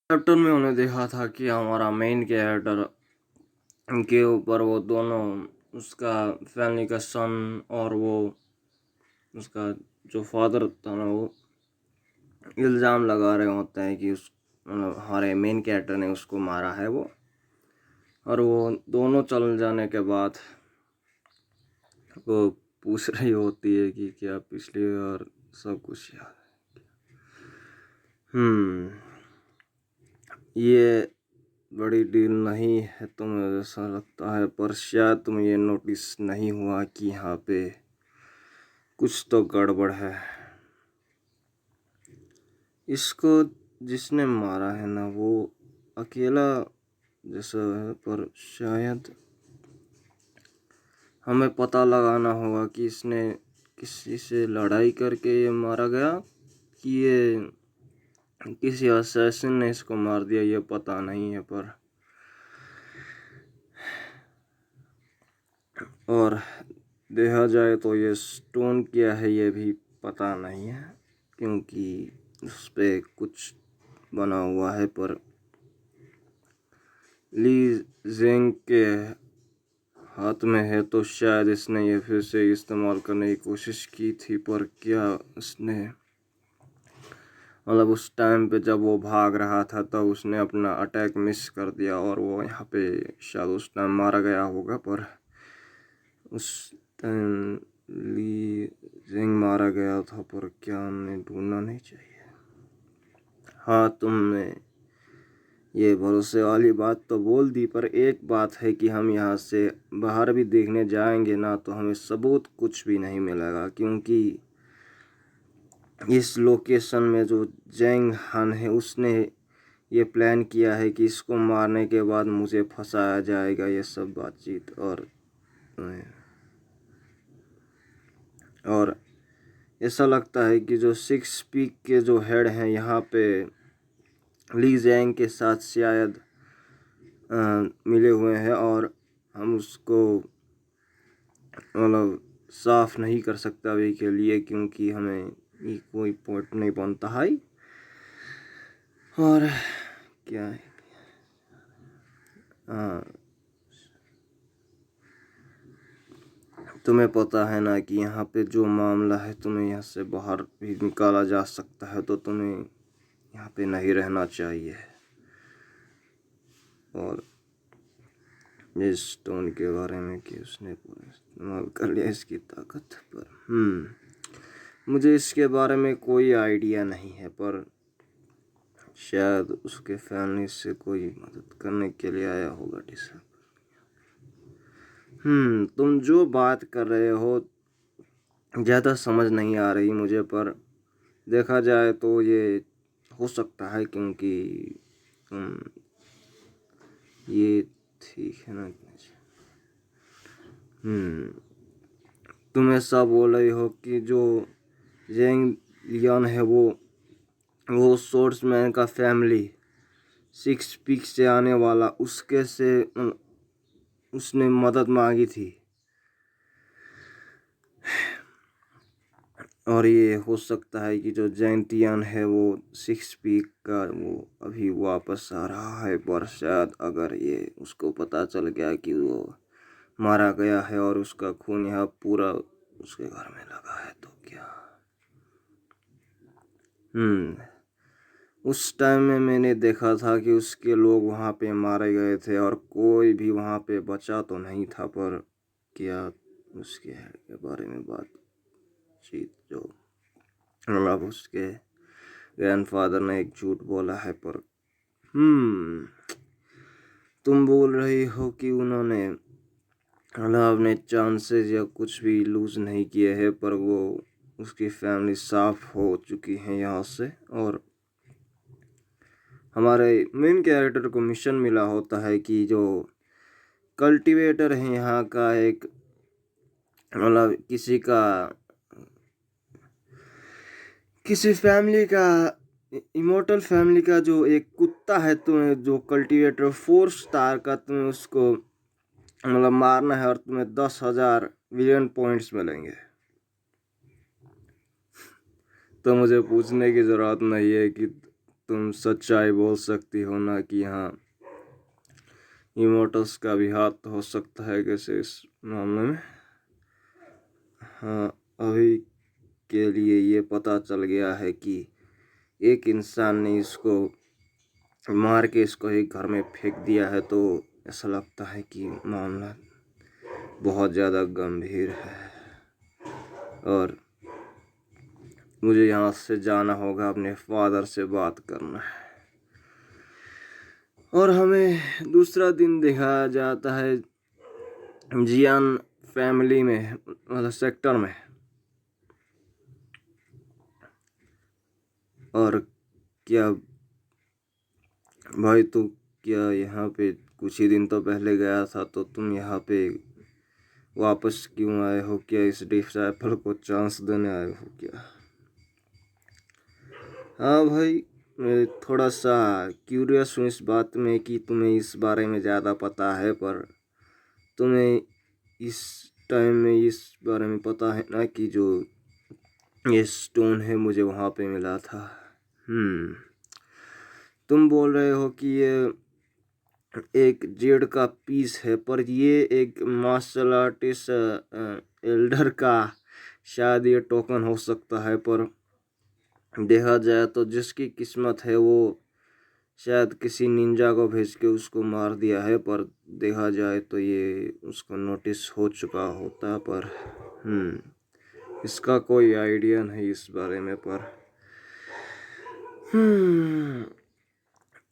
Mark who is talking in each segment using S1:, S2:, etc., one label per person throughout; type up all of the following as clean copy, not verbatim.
S1: Chapter में उन्हें देखा था कि हमारा मेन कैरेक्टर के ऊपर वो दोनों उसका फैमिली का सन और वो उसका जो फादर था ना वो इल्ज़ाम लगा रहे होते हैं कि उस हमारे मेन कैरेक्टर ने उसको मारा है वो। और वो दोनों चल जाने के बाद वो पूछ रही होती है कि क्या पिछली बार सब कुछ याद है। ये बड़ी डील नहीं है तुम्हें ऐसा लगता है, पर शायद तुम्हें ये नोटिस नहीं हुआ कि यहाँ पे कुछ तो गड़बड़ है। इसको जिसने मारा है ना वो अकेला जैसा है, पर शायद हमें पता लगाना होगा कि इसने किसी से लड़ाई करके ये मारा गया कि ये किसी असैसिन ने इसको मार दिया, ये पता नहीं है। पर और देखा जाए तो ये स्टोन क्या है ये भी पता नहीं है, क्योंकि उस पे कुछ बना हुआ है। पर ली जेंग के हाथ में है तो शायद इसने ये फिर से इस्तेमाल करने की कोशिश की थी। पर क्या उसने मतलब उस टाइम पे जब वो भाग रहा था तब उसने अपना अटैक मिस कर दिया और वो यहाँ पे शायद उस टाइम मारा गया होगा। पर उस टाइम ली जेंग मारा गया था, पर क्या हमें ढूंढना नहीं चाहिए? हाँ, तुमने ये भरोसे वाली बात तो बोल दी, पर एक बात है कि हम यहाँ से बाहर भी देखने जाएंगे ना तो हमें सबूत कुछ भी नहीं मिलेगा, क्योंकि इस लोकेशन में जो जेंग हान है उसने ये प्लान किया है कि इसको मारने के बाद मुझे फंसाया जाएगा, ये सब बातचीत। और ऐसा लगता है कि जो सिक्स पीक के जो हेड हैं यहाँ पे ली जैंग के साथ शायद मिले हुए हैं, और हम उसको मतलब साफ नहीं कर सकता अभी के लिए, क्योंकि हमें ये कोई पॉइंट नहीं बनता है। और क्या है, हाँ, तुम्हें पता है ना कि यहाँ पे जो मामला है तुम्हें यहाँ से बाहर भी निकाला जा सकता है, तो तुम्हें यहाँ पे नहीं रहना चाहिए। और इस स्टोन के बारे में कि उसने पूरा इस्तेमाल कर लिया इसकी ताकत पर मुझे इसके बारे में कोई आइडिया नहीं है, पर शायद उसके फैमिली से कोई मदद करने के लिए आया होगा डिसाइड। तुम जो बात कर रहे हो ज़्यादा समझ नहीं आ रही मुझे, पर देखा जाए तो ये हो सकता है, क्योंकि ये ठीक है ना। तुम ऐसा बोल रही हो कि जो जेंग लियन है वो सोर्समैन का फैमिली सिक्स पीक से आने वाला उसके से उसने मदद मांगी थी, और ये हो सकता है कि जो जैंटियन है वो सिक्स पीक का वो अभी वापस आ रहा है। पर शायद अगर ये उसको पता चल गया कि वो मारा गया है और उसका खून यहाँ पूरा उसके घर में लगा है तो क्या। उस टाइम में मैंने देखा था कि उसके लोग वहाँ पे मारे गए थे और कोई भी वहाँ पे बचा तो नहीं था। पर क्या उसके बारे में बातचीत जो मतलब उसके ग्रैंडफादर ने एक झूठ बोला है। पर तुम बोल रही हो कि उन्होंने मतलब अपने चांसेस या कुछ भी लूज नहीं किए हैं, पर वो उसकी फैमिली साफ हो चुकी है यहाँ से। और हमारे मेन कैरेक्टर को मिशन मिला होता है कि जो कल्टीवेटर है यहाँ का एक मतलब किसी फैमिली का इमोर्टल फैमिली का जो एक कुत्ता है, तुम्हें जो कल्टीवेटर 4 स्टार का तुम्हें उसको मतलब मारना है और तुम्हें 10,000 विलियन पॉइंट्स मिलेंगे। तो मुझे पूछने की ज़रूरत नहीं है कि तुम सच्चाई बोल सकती हो ना कि हाँ इमोटल्स का भी हाथ हो सकता है कैसे इस मामले में। हाँ, अभी के लिए ये पता चल गया है कि एक इंसान ने इसको मार के इसको एक घर में फेंक दिया है, तो ऐसा लगता है कि मामला बहुत ज़्यादा गंभीर है और मुझे यहाँ से जाना होगा, अपने फादर से बात करना है। और हमें दूसरा दिन दिखाया जाता है जियान फैमिली में, मतलब सेक्टर में। और क्या भाई, तू क्या यहाँ पे कुछ ही दिन तो पहले गया था, तो तुम यहाँ पे वापस क्यों आए हो? क्या इस डिसाइपल को चांस देने आए हो क्या? हाँ भाई, मैं थोड़ा सा क्यूरियस हूँ इस बात में कि तुम्हें इस बारे में ज़्यादा पता है, पर तुम्हें इस टाइम में इस बारे में पता है ना कि जो ये स्टोन है मुझे वहाँ पे मिला था। तुम बोल रहे हो कि ये एक जेड का पीस है, पर ये एक मार्शल आर्टिस्ट एल्डर का शायद ये टोकन हो सकता है। पर देखा जाए तो जिसकी किस्मत है वो शायद किसी निंजा को भेज के उसको मार दिया है, पर देखा जाए तो ये उसको नोटिस हो चुका होता। पर इसका कोई आइडिया नहीं इस बारे में। पर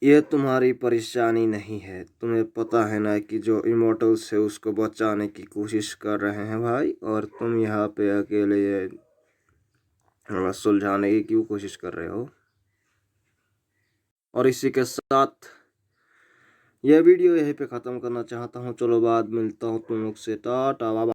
S1: ये तुम्हारी परेशानी नहीं है। तुम्हें पता है ना कि जो इमोटल्स है उसको बचाने की कोशिश कर रहे हैं भाई, और तुम यहाँ पे अकेले ये सुलझाने की क्यों कोशिश कर रहे हो? और इसी के साथ यह वीडियो यहीं पे ख़त्म करना चाहता हूँ। चलो बाद मिलता हूँ तुम लोग से। Tata bye.